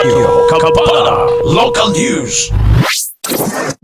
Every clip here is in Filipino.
Radyo Kapala Local News.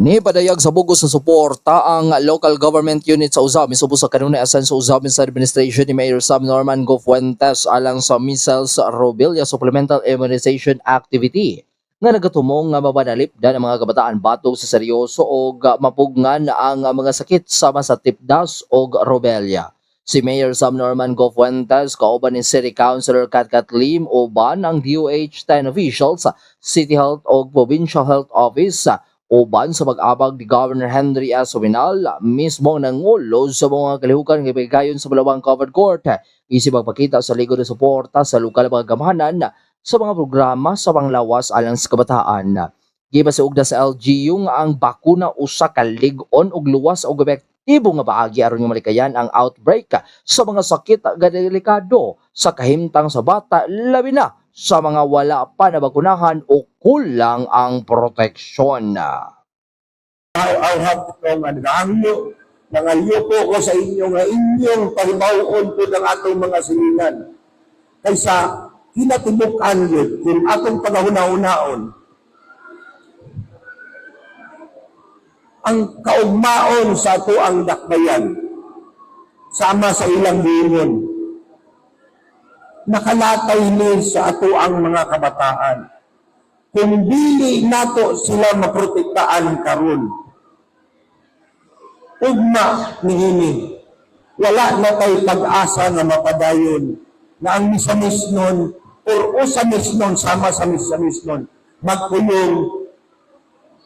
Ni padayag sa bugos sa suporta ang local government unit sa USAM misubo sa kanunay asan sa USAM sa administration ni Mayor Sam Norman Go Fuentes alang sa measles rubella supplemental immunization activity nga nagatumong nga mabanalip ang mga kabataan batok sa seryoso o mapugngan ang mga sakit sama sa tipdas o rubella. Si Mayor Sam Norman Go Fuentes kauban ni City Councilor Katkat Lim uban ang DOH-10 officials sa City Health o Provincial Health Office uban sa pag-abag ni Governor Henry S. Winal mismo nangulo sa mga kalihukan ng ibigayon sa Malawang Covered Court. Isip magpakita sa ligo ng suporta sa lokal mga gamahanan sa mga programa sa panglawas alang sa kabataan. Giba sa ugda sa LGU nga ang bakuna usa ka lig-on og luwas og epektibo nga paagi aron nga malikayan ang outbreak sa mga sakit nga delikado sa kahimtang sa bata labi na sa mga wala pa na bakunahan o kulang ang proteksyon. I have to manangyo, nangayo po ko sa inyo nga inyong pahibawon po ng atong mga silingan. Kaysa kinatibukan yun, kung atong pagahuna-unaon, ang kaugmaon sa ato ang dakbayan, sama sa ilang buyon, nakalatay ni sa ato ang mga kabataan. Kung dili nato sila maprotektaan karon, ugma niini, wala na tay pag-asa na mapadayon na ang misamis nun or usamis nun sama sa misamis nun magpulong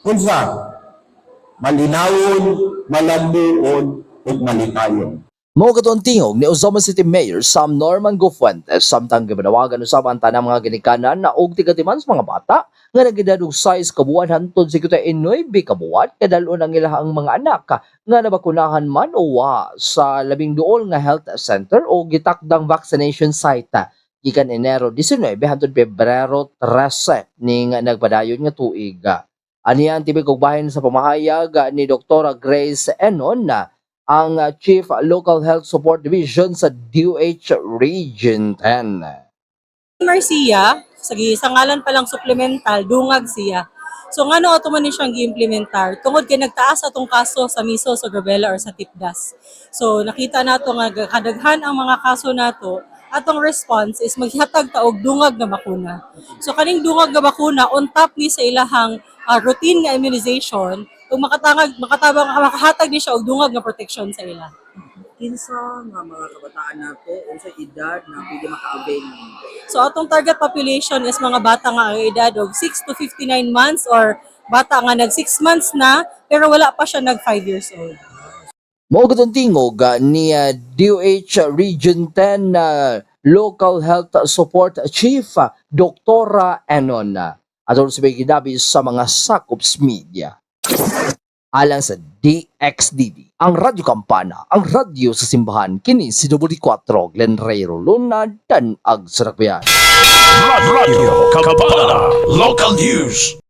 kunsa malinawon, malambuon, ug malikayon. Mao katong tingog ni Ozoma City Mayor Sam Norman Go Fuentes samtang gibanawagan usab ang tanang mga ginikanan na og tigatiman sa mga bata nga nagedad og 6 kabuan hangtod 59 kabuan kadalon ang ilahang mga anak nga nabakunahan man o wa sa labing duol nga health center o gitakdang vaccination site gikan Enero 19 hangtod Pebrero 13 ning nagpadayon nga tuig. Aniyan tibig og bahin sa pamahayag ni Dr. Grace Enon ang Chief Local Health Support Division sa DOH Region 10. Marcia, sa ngalan pa lang supplemental, dungag siya. So ngano ato man ni siyang gi-implementar tungod kay nagtaas atong kaso sa measles o rubella or sa tipdas. So nakita nato nga kadaghan ang mga kaso nato, atong response is maghatag ta og dungag nga bakuna. So kaning dungag nga bakuna on top ni sa ilahang routine nga immunization, kung makahatag ni siya og dungag nga protection sa ila. Kinsa nga mga kabataan nato unsa edad na pwede maka-avail nimo? So atong target population is mga bata nga ang edad og 6 to 59 months or bata nga nag 6 months na pero wala pa siya nag 5 years old. Mao katong tingog ni DOH Region 10 Local Health Support Chief Dr. Enon atol sa gidabi sa mga Sakops Media. Alang sa DXDD, ang Radyo Kampana, ang radyo sa simbahan, kini si W4 Glen Reyro Luna dan Ag Sarakbayan. Radyo Kapala Local News.